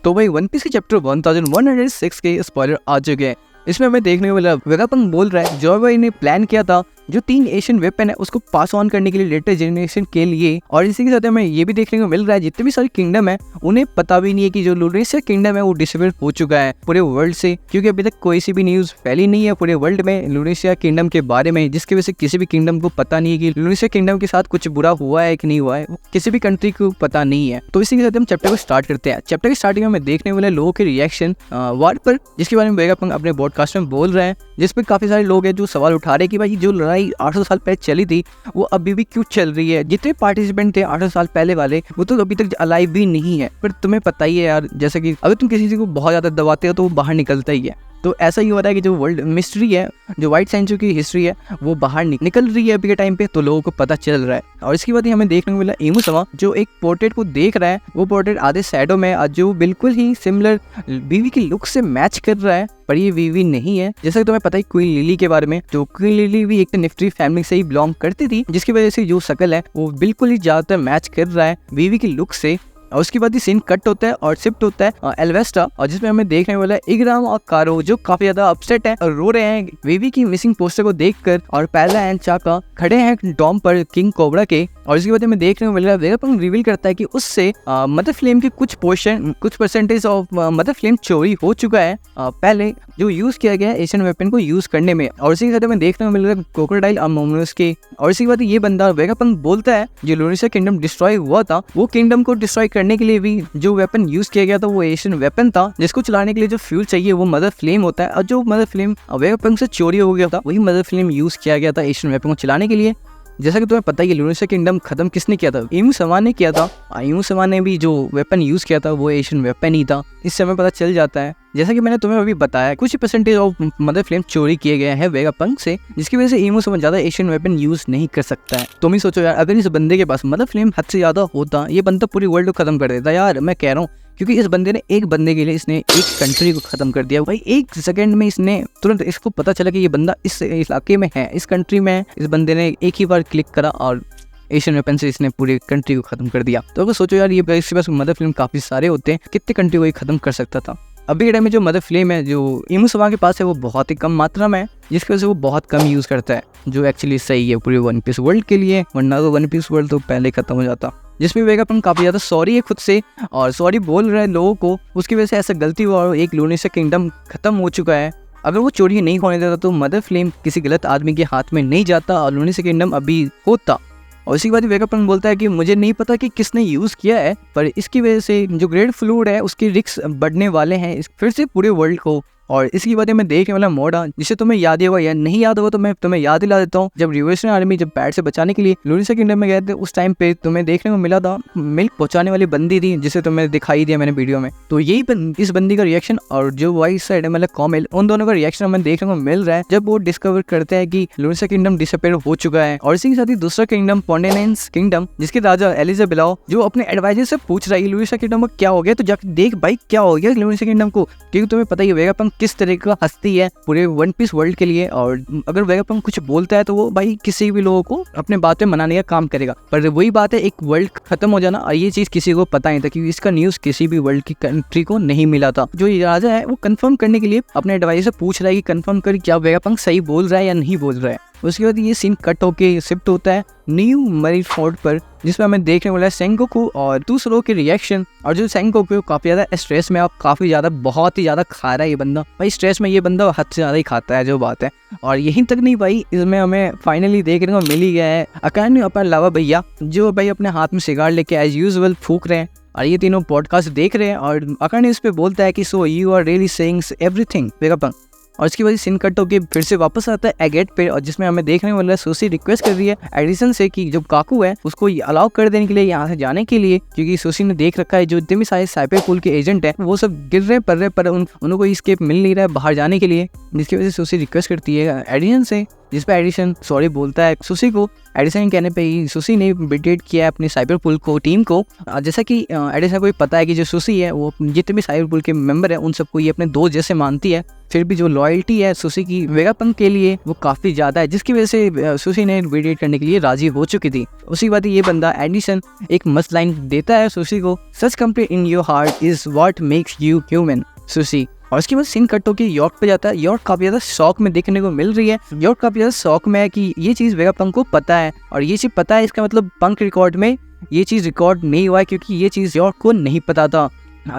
तो भाई one piece के चैप्टर 1106 के स्पॉइलर आ चुके हैं। इसमें हमें देखने को मिला वेगापंक बोल रहा है जो भाई ने प्लान किया था जो 3 एशियन वेपन है उसको पास ऑन करने के लिए लेटर जनरेशन के लिए। और इसी के साथ हमें ये भी देखने को मिल रहा है जितने भी सारे किंगडम है उन्हें पता भी नहीं है कि जो लुनेसिया किंगडम है वो डिसअपियर हो चुका है पूरे वर्ल्ड से, क्योंकि अभी तक कोई सी भी न्यूज फैली नहीं है पूरे वर्ल्ड में लुनेसिया किंगडम के बारे में, जिसकी वजह से किसी भी किंगडम को पता नहीं है कि लुनेसिया किंगडम के साथ कुछ बुरा हुआ है कि नहीं हुआ है, किसी भी कंट्री को पता नहीं है। तो इसी के साथ हम चैप्टर को स्टार्ट करते हैं। चैप्टर की स्टार्टिंग में हमें देखने वाले लोगों के रिएक्शन वार पर, जिसके बारे में वेगापंक अपने ब्रॉडकास्ट में बोल रहे हैं, जिसपे काफी सारे लोग हैं जो सवाल उठा रहे हैं कि भाई जो लड़ाई 800 साल पहले चली थी वो अभी भी क्यों चल रही है। जितने पार्टिसिपेंट थे 800 साल पहले वाले वो तो अभी तक अलाइव भी नहीं है। पर तुम्हें पता ही है यार, जैसे कि अगर तुम किसी को बहुत ज्यादा दबाते हो तो वो बाहर निकलता ही है। तो ऐसा ही हो रहा है कि जो वर्ल्ड मिस्ट्री है, जो व्हाइट सेंचुरी की हिस्ट्री है वो बाहर निकल रही है अभी के टाइम पे, तो लोगों को पता चल रहा है। और इसके बाद ही हमें देखने को मिला इमुसमा जो एक पोर्ट्रेट को देख रहा है। वो पोर्ट्रेट आधे शैडो में जो बिल्कुल ही सिमिलर बीवी की लुक से मैच कर रहा है, पर ये बीवी नहीं है। जैसा कि तुम्हें पता ही क्वीन लिली के बारे में, जो क्वीन लिली भी एक निफ्टी फैमिली से ही बिलोंग करती थी, जिसकी वजह से जो शक्ल है वो बिल्कुल ही ज्यादातर मैच कर रहा है बीवी की लुक से। और उसके बाद ही सीन कट होता है और शिफ्ट होता है एल्वेस्टा, और जिसमें हमें देखने वाला है इग्राम और कारो जो काफी ज्यादा अपसेट है और रो रहे हैं वीवी की मिसिंग पोस्टर को देखकर। और पैला एंड चाका खड़े हैं डॉम पर किंग कोबरा के। और इसके बाद हमें देखने को मिल रहा है वेगापंक रिवील करता है कि उससे मदर फ्लेम के कुछ परसेंटेज ऑफ मदर फ्लेम चोरी हो चुका है पहले जो यूज किया गया है एशियन वेपन को यूज करने में। और इसी के साथ हमें देखने को मिल रहा है क्रोकोडाइल और मोमोस के। और इसी के बाद ये बंदा वेगापंक बोलता है जो लुनेसिया किंगडम डिस्ट्रॉय हुआ था वो किंगडम को डिस्ट्रॉय करने के लिए भी जो वेपन यूज किया गया था वो एशियन वेपन था, जिसको चलाने के लिए जो फ्यूल चाहिए वो मदर फ्लेम होता है। और जो मदर फ्लेम वेगापंक से चोरी हो गया था वही मदर फ्लेम यूज किया गया था एशियन वेपन को चलाने के लिए। जैसा कि तुम्हें पता ही है लुनेसिया किंगडम खत्म किसने किया था, इमुसमा ने किया था। इमुसमा ने भी जो वेपन यूज किया था वो एशियन वेपन ही था। इस समय पता चल जाता है, जैसा कि मैंने तुम्हें अभी बताया, कुछ परसेंटेज ऑफ मदर फ्लेम चोरी किए गए हैं वेगापंक से, जिसकी वजह से इमुसमा ज्यादा एशियन वेपन यूज नहीं कर सकता है। तुम ही सोचो यार, अगर इस बंदे के पास मदर फ्लेम हद से ज्यादा होता ये बंदा पूरी वर्ल्ड को खत्म कर देता यार, मैं कह रहा हूँ। क्योंकि इस बंदे ने एक बंदे के लिए इसने एक कंट्री को खत्म कर दिया भाई, एक सेकंड में इसने तुरंत इसको पता चला कि ये बंदा इस इलाके में है, इस कंट्री में है। इस बंदे ने एक ही बार क्लिक करा और एशियन वेपन से इसने पूरी कंट्री को खत्म कर दिया। तो अगर सोचो यार, ये इसके पास मदर फ्लेम काफी सारे होते हैं, कितने कंट्री को ये खत्म कर सकता था। अभी के टाइम में जो मदर फ्लेम है जो इमुसमा के पास है वो बहुत ही कम मात्रा में है, जिसकी वजह से वो बहुत कम यूज करता है, जो एक्चुअली सही है पूरे वन पीस वर्ल्ड के लिए, वरना तो वन पीस वर्ल्ड तो पहले खत्म हो जाता। जिसमें वेगापंक काफी ज्यादा सॉरी है खुद से और सॉरी बोल रहे हैं लोगों को, उसकी वजह से ऐसा गलती हुआ और एक लुनेसिया किंगडम खत्म हो चुका है। अगर वो चोरी नहीं होने देता तो मदर फ्लेम किसी गलत आदमी के हाथ में नहीं जाता और लुनेसिया किंगडम अभी होता। और इसी के बाद वेगापंक बोलता है कि मुझे नहीं पता कि किसने यूज किया है, पर इसकी वजह से जो ग्रेट फ्लूड है उसके रिस्क बढ़ने वाले हैं फिर से पूरे वर्ल्ड को। और इसकी वजह में देखने वाला मोड़ा, जिसे तुम्हें याद होगा या नहीं याद होगा तो मैं तुम्हें याद दिला देता हूँ। जब रिवोल्यूशनरी आर्मी जब पैड से बचाने के लिए लुनेसिया किंगडम में गए थे उस टाइम पे तुम्हें देखने को मिला था मिल्क पहुंचाने वाली बंदी थी, जिसे तुम्हें दिखाई दिया मैंने वीडियो में। तो यही इस बंदी का रिएक्शन और जो वाइट साइड है मतलब कॉमेल, उन दोनों का रिएक्शन हमें देखने को मिल रहा है जब वो डिस्कवर करते हैं कि लुनेसिया किंगडम डिसअपियर हो चुका है। और इसी के साथ ही दूसरा किंगडम पोंडेनेंस किंगडम, जिसके राजा एलिजा बिलाओ जो अपने एडवाइजर से पूछ रहा है लुनेसिया किंगडम को क्या हो गया, तो जाकर देख भाई क्या हो गया लुनेसिया किंगडम को, क्योंकि तुम्हें पता ही वेगापंक किस तरह का है पूरे वन पीस वर्ल्ड के लिए। और अगर वेगापंक कुछ बोलता है तो वो भाई किसी भी लोगों को अपने बात में मनाने का काम करेगा। पर वही बात है, एक वर्ल्ड खत्म हो जाना और ये चीज किसी को पता नहीं था, क्योंकि इसका न्यूज किसी भी वर्ल्ड की कंट्री को नहीं मिला था। जो ये राजा है वो कंफर्म करने के लिए अपने एडवाइजर से पूछ रहा है कि कंफर्म कर क्या वेगापंक सही बोल रहा है या नहीं बोल रहा है। उसके बाद ये सीन कट होके शिफ्ट होता है न्यू मरीफोर्ड पर, जिसमें हमें देखने वाला है सेंगोकू और दूसरों के रिएक्शन। और जो सेंगोकू काफी ज्यादा स्ट्रेस में और काफी ज्यादा बहुत ही ज्यादा खा रहा है ये बंदा भाई, स्ट्रेस में ये बंदा हद से ज्यादा ही खाता है जो बात है। और यहीं तक नहीं भाई, इसमें हमें फाइनली देखने को मिल ही गया है अकाने अपना लावा भैया, जो भाई अपने हाथ में सिगार लेके एज यूजुअल फूक रहे हैं और ये तीनों पॉडकास्ट देख रहे हैं। और अकाने इस पे बोलता है कि so you are really saying everything Vegapunk. और इसकी वजह सीन कट होकर फिर से वापस आता है एगेट पे, और जिसमें हमें देखने को मिल रहा है सूसी रिक्वेस्ट कर रही है एडिसन से कि जो काकू है उसको अलाउ कर देने के लिए यहाँ से जाने के लिए, क्योंकि सूसी ने देख रखा है जो जितने भी सारे साइपर पूल के एजेंट है वो सब गिर रहे पड़ रहे, पर उनको स्केप मिल नहीं रहा है बाहर जाने के लिए, जिसकी वजह से सूसी रिक्वेस्ट करती है एडिसन से, जिस पे एडिशन सॉरी बोलता है सूसी को। एडिसन के कहने पे ही सूसी ने बिट्रेड किया है अपने साइबर पुल को टीम को। जैसा कि एडिसन को पता है कि जो सूसी है वो जितने भी साइबर पुल के मेंबर है उन सबको ये अपने दोस्त जैसे मानती है, फिर भी जो लॉयल्टी है सुशी की वेगापंक के लिए वो काफी ज्यादा है, जिसकी वजह से सुशी ने मीडिएट करने के लिए राजी हो चुकी थी। उसी बात ये बंदा एडिसन एक मस्त लाइन देता है सुशी को, such complete in your heart is what makes you human Sushi. और उसके बाद सीन कट होकर यॉर्क पे जाता है। यॉर्क काफी ज्यादा शौक में देखने को मिल रही है। यॉर्क काफी ज्यादा शौक में है कि ये चीज वेगापंक को पता है, और ये चीज पता है इसका मतलब पंक रिकॉर्ड में ये चीज रिकॉर्ड नहीं हुआ है, क्योंकि ये चीज यॉर्क को नहीं पता था।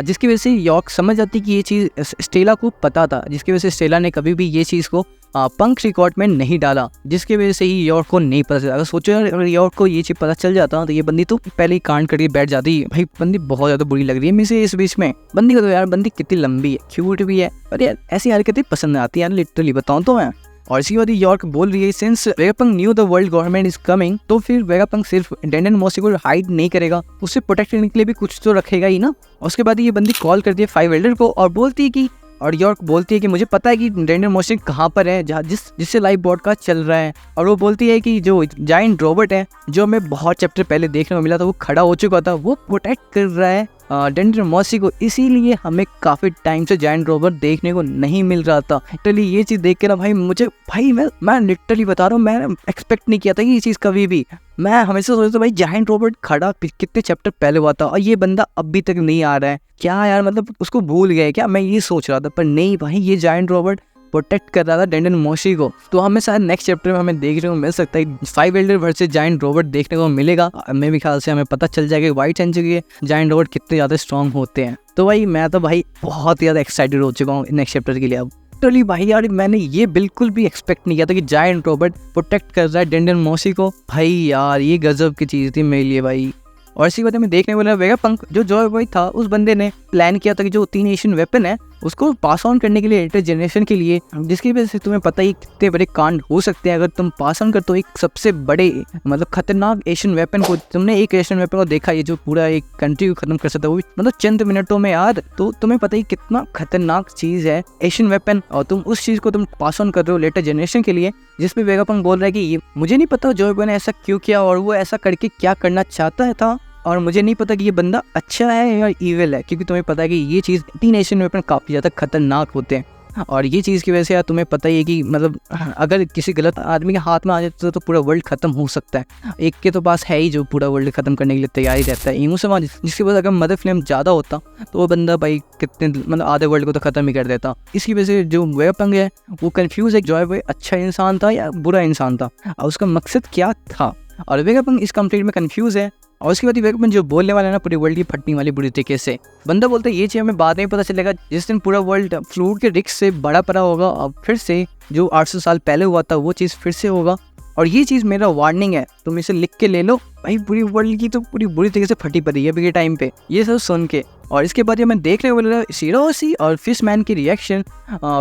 जिसकी वजह से यॉर्क समझ जाती कि ये चीज स्टेला को पता था, जिसकी वजह से स्टेला ने कभी भी ये चीज को पंक रिकॉर्ड में नहीं डाला, जिसकी वजह से ही यॉर्क को नहीं पता चला। अगर सोचो यार, अगर यॉर्क को ये चीज पता चल जाता तो ये बंदी तो पहले ही कांड करके बैठ जाती। भाई बंदी बहुत ज्यादा बुरी लग रही है मुझे इस बीच में। बंदी को तो यार बंदी कितनी लंबी है, क्यूट भी है, पर यार ऐसी हरकतें पसंद आती है यार, लिटरली बताऊं तो मैं। और इसी बाद यॉर्क बोल रही है since Vegapunk new the world government is coming, तो फिर वेगापंक सिर्फ डेंडन मोशी को हाइड नहीं करेगा, उससे प्रोटेक्ट करने के लिए भी कुछ तो रखेगा ही ना। उसके बाद ये बंदी कॉल करती है 5 एल्डर को और बोलती है कि, और यॉर्क बोलती है कि मुझे पता है कि डेंडन मोशी कहाँ पर है, जहाँ जिससे लाइव ब्रॉडकास्ट चल रहा है। और वो बोलती है कि जो जायंट रोबोट है जो हमें बहुत चैप्टर पहले देखने को मिला था, वो खड़ा हो चुका था, वो प्रोटेक्ट कर रहा है डेंडन मोशी को, इसीलिए हमें काफी टाइम से जायंट रोबोट देखने को नहीं मिल रहा था। लिटरली ये चीज देख के ना भाई मैं लिटरली बता रहा हूँ, मैं एक्सपेक्ट नहीं किया था कि ये चीज कभी भी। मैं हमेशा सोचता था भाई जायंट रोबोट खड़ा कितने चैप्टर पहले हुआ था, और ये बंदा अभी तक नहीं आ रहा है क्या यार, मतलब उसको भूल गए क्या, मैं ये सोच रहा था। पर नहीं भाई, ये जायंट रोबोट प्रोटेक्ट कर रहा था डेंडन मोशी को। तो हमें शायद नेक्स्ट चैप्टर में हमें देखने को मिल सकता है 5 एल्डर वर्सेस जायंट रोबोट देखने को मिलेगा। मैं भी ख्याल से हमें पता चल जाएगा व्हाइट सेंचुरी के जायंट रोबोट कितने ज़्यादा स्ट्रॉन्ग होते हैं। तो भाई मैं तो भाई बहुत ज़्यादा एक्साइटेड हो चुका हूँ नेक्स्ट चैप्टर के लिए। अब टोटली भाई यार मैंने ये बिल्कुल भी एक्सपेक्ट नहीं किया था कि जायंट रोबोट प्रोटेक्ट कर रहा है डेंडन मोशी को। भाई यार ये गजब की चीज़ थी मेरे लिए भाई। और इसी वजह में देखने वाला वेगापंक जो जॉय बॉय था, उस बंदे ने प्लान किया था कि जो 3 एशियन वेपन है उसको पास ऑन करने के लिए लेटेस्ट जनरेशन के लिए, जिसकी वजह से तुम्हें पता ही कितने बड़े कांड हो सकते हैं अगर तुम पास ऑन कर। तो एक सबसे बड़े मतलब खतरनाक एशियन वेपन को, तुमने एक एशियन वेपन को देखा ये जो पूरा एक कंट्री को खत्म कर सकता है, वो भी मतलब चंद मिनटों में यार। तो तुम्हें पता ही कितना खतरनाक चीज है एशियन वेपन, और तुम उस चीज को तुम पास ऑन कर रहे हो लेटेस्ट जनरेशन के लिए, जिसमें वेगापंक बोल रहा है कि ये मुझे नहीं पता जॉय बॉय ने ऐसा क्यों किया और वो ऐसा करके क्या करना चाहता था, और मुझे नहीं पता कि ये बंदा अच्छा है या इविल है, क्योंकि तुम्हें पता है कि ये चीज़ 3 एशियन वेपन काफ़ी ज़्यादा खतरनाक होते हैं। और ये चीज़ की वजह से यार तुम्हें पता ही है कि मतलब अगर किसी गलत आदमी के हाथ में आ जाए तो पूरा वर्ल्ड खत्म हो सकता है। एक के तो पास है ही जो पूरा वर्ल्ड खत्म करने के लिए तैयारी रहता है, ईमो समाज, जिसकी वजह अगर मदर फ्लेम ज़्यादा होता तो वो बंदा भाई कितने मतलब आधे वर्ल्ड को तो खत्म ही कर देता। इसकी वजह से जो वेगापंक है वो कन्फ्यूज़ है जॉय बॉय अच्छा इंसान था या बुरा इंसान था, और उसका मकसद क्या था। और वेगापंक इस कंप्लीट में कन्फ्यूज़ है। और उसके बाद वेगापंक जो बोलने वाला है ना पूरी वर्ल्ड की फटने वाली बुरी तरीके से, बंदा बोलता है ये चीज़ हमें बाद में पता चलेगा जिस दिन पूरा वर्ल्ड फ्लूड के रिस्क से बड़ा पड़ा होगा, और फिर से जो 800 साल पहले हुआ था वो चीज़ फिर से होगा। और ये चीज़ मेरा वार्निंग है, तुम इसे लिख के ले लो। भाई पूरी वर्ल्ड की तो पूरी बुरी तरीके से फटी पड़ी है अभी के टाइम पे ये सब सुन के। और इसके बाद ये मैं देखने को मिला शिरोशी और फिशमैन की रिएक्शन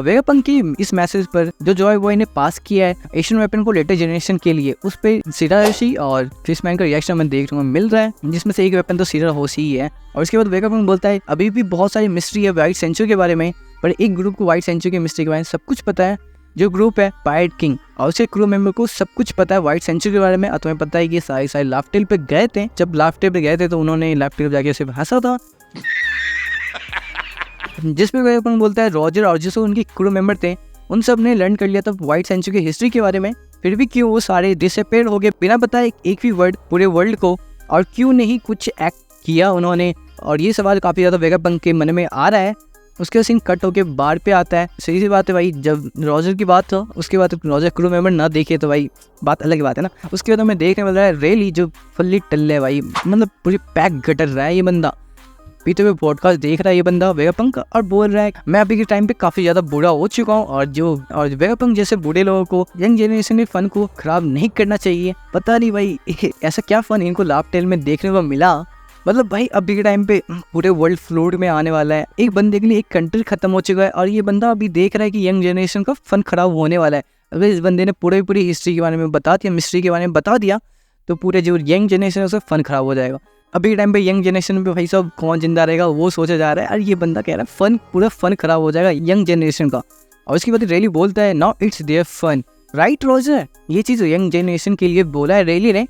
वेगापंक की इस मैसेज पर जो जॉय बॉय ने पास किया है एशियन वेपन को लेटेस्ट जनरेशन के लिए, उस पर शिरोशी और फिशमैन का रिएक्शन हमें देखने को मिल रहा है, जिसमें से एक वेपन तो शिरोशी ही है। और इसके बाद वेगापंक बोलता है अभी भी बहुत सारी मिस्ट्री है व्हाइट सेंचुरी के बारे में, पर एक ग्रुप को व्हाइट सेंचुरी की मिस्ट्री के बारे में सब कुछ पता है, जो ग्रुप है पायरेट किंग, और उसके क्रू मेंबर को सब कुछ पता है व्हाइट सेंचुरी के बारे में। और तुम्हें पता है कि सारे लाफ्टेल पे गए थे, जब लाफ्टेल पे गए थे तो उन्होंने लाफ्टेल पे जाके सिर्फ हंसा था, जिसपे वेगापंक बोलता है रॉजर और जो उनके क्रू मेंबर थे उन सब ने लर्न कर लिया था व्हाइट सेंचुरी की हिस्ट्री के बारे में, फिर भी क्यों वो सारे डिसअपीयर हो गए बिना बताए एक भी वर्ड पूरे वर्ल्ड को, और क्यों नहीं कुछ एक्ट किया उन्होंने। और ये सवाल काफ़ी ज़्यादा वेगापंक के मन में आ रहा है। उसके सीन कट होके बाहर पे आता है। सही सी बात है भाई, जब रॉजर की बात हो उसके बाद रॉजर क्रू मेंबर ना देखे तो भाई बात अलग बात है ना। उसके बाद हमें देखने मिल रहा है रेली जो फुल्ली टल्ले है भाई, मतलब पूरी पैक गटर रहा है ये बंदा, पीते हुए पॉडकास्ट देख रहा है ये बंदा वेगापंक, और बोल रहा है मैं अभी के टाइम पे काफ़ी ज़्यादा बुरा हो चुका हूँ, और वेगापंक जैसे बूढ़े लोगों को यंग जनरेशन के फन को ख़राब नहीं करना चाहिए। पता नहीं भाई ऐसा क्या फ़न इनको लाफ्टेल में देखने को मिला। मतलब भाई अभी के टाइम पे पूरे वर्ल्ड फ्लूड में आने वाला है, एक बंदे के लिए एक कंट्री खत्म हो चुका है, और ये बंदा अभी देख रहा है कि यंग जनरेशन का फन खराब होने वाला है। अगर इस बंदे ने पूरी हिस्ट्री के बारे में बता दिया, मिस्ट्री के बारे में बता दिया, तो पूरे जो यंग जनरेशन है उसका फन खराब हो जाएगा। अभी के टाइम पे यंग जनरेशन पे भाई सब कौन जिंदा रहेगा वो सोचा जा रहा है, और ये बंदा कह रहा है पूरा फन खराब हो जाएगा यंग जनरेशन का। और उसके बाद रेली बोलता है now it's there fun right Roger, ये चीज़ यंग जनरेशन के लिए बोला है रेली ने।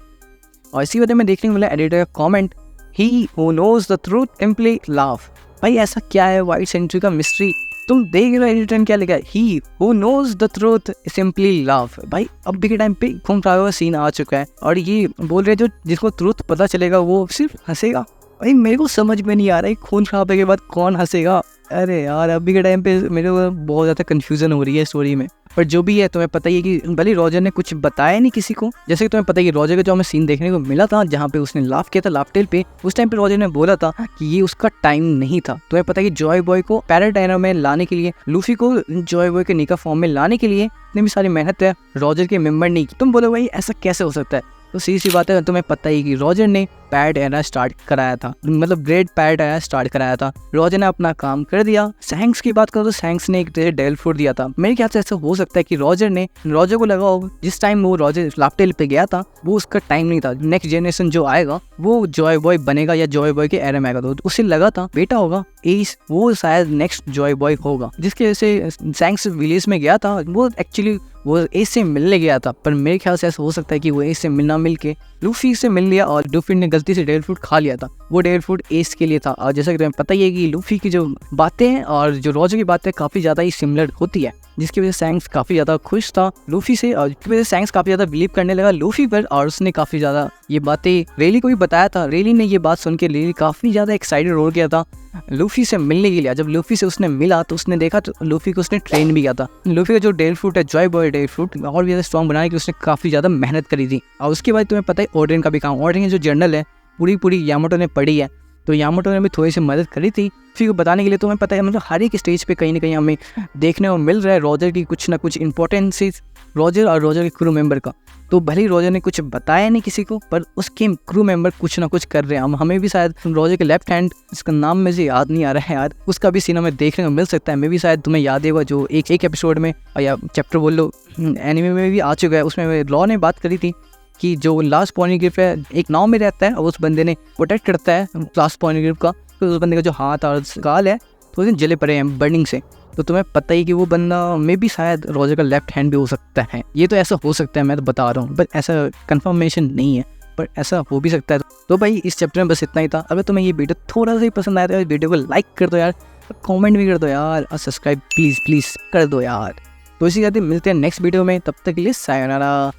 और इसी वजह में देखने को मिला एडिटर का comment, He who knows the truth simply laugh। भाई ऐसा क्या है व्हाइट सेंचुरी का मिस्ट्री तुम देख रहे हो एडिटर क्या लिखा है, he who knows the truth simply love. भाई अभी के टाइम पे खून खराबा हुआ सीन आ चुका है और ये बोल रहे जो जिसको ट्रूथ पता चलेगा वो सिर्फ हंसेगा। भाई मेरे को समझ में नहीं आ रहा है खून खराबे के बाद कौन हंसेगा। अरे यार अभी के टाइम पे मेरे को बहुत ज़्यादा कन्फ्यूज़न हो रही है स्टोरी में। पर जो भी है तुम्हें पता ही है कि भले रॉजर ने कुछ बताया नहीं किसी को। जैसे कि तुम्हें पता है कि रॉजर का जो हमें सीन देखने को मिला था जहाँ पे उसने लाफ किया था लाफ्टेल पे, उस टाइम पे रॉजर ने बोला था कि ये उसका टाइम नहीं था। तुम्हें पता है कि जॉय बॉय को पैराडायना में लाने के लिए, लूफी को जॉय बॉय के निका फॉर्म में लाने के लिए इतनी भी सारी मेहनत है रॉजर के मेंबर ने की। तुम बोलो भाई ऐसा कैसे हो सकता है? तो सीधी सी बात है, तुम्हें पता ही कि रॉजर ने पैड एरा स्टार्ट कराया था, मतलब ग्रेट पैड एरा स्टार्ट कराया था। रॉजर ने अपना काम कर दिया। सैंक्स की बात करो तो सैंक्स ने एक डेल फूड दिया था। मेरे ख्याल से ऐसा हो सकता है कि रॉजर को लगा हो जिस टाइम वो रॉजर लाफ्टेल पे गया था वो उसका टाइम नहीं था। नेक्स्ट जनरेशन जो आएगा वो जॉय बॉय बनेगा या जॉय बॉय के एरा में आएगा, तो उसे लगा था बेटा होगा एस, वो शायद नेक्स्ट जॉय बॉय होगा। जिसकी वजह से सैंक्स विलेज में गया था। वो एक्चुअली वो एस से मिलने गया था, पर मेरे ख्याल से ऐसा हो सकता है कि वो एस से मिलना मिल के लूफी से मिल लिया और लूफी ने गलती से डेल फूड खा लिया था। वो डेल फूड एस के लिए था। और जैसा कि तुम्हें पता ही है कि लूफी की जो बातें हैं और जो रॉजर की बातें काफ़ी ज़्यादा ही सिमिलर होती है, जिसकी वजह से सैंक्स काफ़ी ज़्यादा खुश था लूफी से और जिसकी वजह से सैंक्स काफ़ी ज़्यादा बिलीव करने लगा लूफी पर। और उसने काफ़ी ज़्यादा ये बातें रेली को भी बताया था। रेली ने ये बात सुन के रेली काफ़ी ज़्यादा एक्साइटेड हो गया था लूफी से मिलने के लिए। जब लूफी से उसने मिला तो उसने देखा तो लूफी को उसने ट्रेन भी किया था। लूफी का जो डेल फ्रूट है जॉय बॉय डेल फ्रूट और भी ज़्यादा स्ट्रॉन्ग बनाने की उसने काफ़ी ज़्यादा मेहनत करी थी। और उसके बाद तुम्हें पता है ऑर्डरिन का भी काम, ऑर्डरिन की जो जर्नल है पूरी यामाटो ने पढ़ी है, तो यामाटो ने भी थोड़ी सी मदद करी थी फिर बताने के लिए। तुम्हें पता है मतलब हर एक स्टेज पे कहीं ना कहीं हमें देखने को मिल रहा है रॉजर की कुछ ना कुछ इंपॉर्टेंस, रॉजर और रॉजर के क्रू मेंबर का। तो भले ही रॉजर ने कुछ बताया नहीं किसी को, पर उसके क्रू मेंबर कुछ ना कुछ कर रहे हैं। हमें भी शायद रॉजर के लेफ्ट हैंड, इसका नाम मुझे याद नहीं आ रहा है यार, उसका भी सीन हमें देखने को मिल सकता है। मैं भी शायद तुम्हें याद होगा जो एक एपिसोड में या चैप्टर बोल लो एनिमे में भी आ चुका है, उसमें लॉ ने बात करी थी कि जो लास्ट पॉइंट है एक नाव में रहता है और उस बंदे ने प्रोटेक्ट करता है लास्ट पॉइंट का, तो उस बंदे का जो हाथ और गाल है तो उसने जले पड़े हैं बर्निंग से। तो तुम्हें पता ही कि वो बंदा में भी शायद रॉजर का लेफ्ट हैंड भी हो सकता है। ये तो ऐसा हो सकता है, मैं तो बता रहा हूँ, बट ऐसा कंफर्मेशन नहीं है, पर ऐसा हो भी सकता है। तो भाई इस चैप्टर में बस इतना ही था। अगर तुम्हें ये वीडियो थोड़ा सा ही पसंद आया तो इस वीडियो को लाइक कर दो यार, कमेंट भी कर दो यार और सब्सक्राइब प्लीज़ कर दो यार। तो इसी कहते मिलते हैं नेक्स्ट वीडियो में, तब तक के लिए सायोनारा।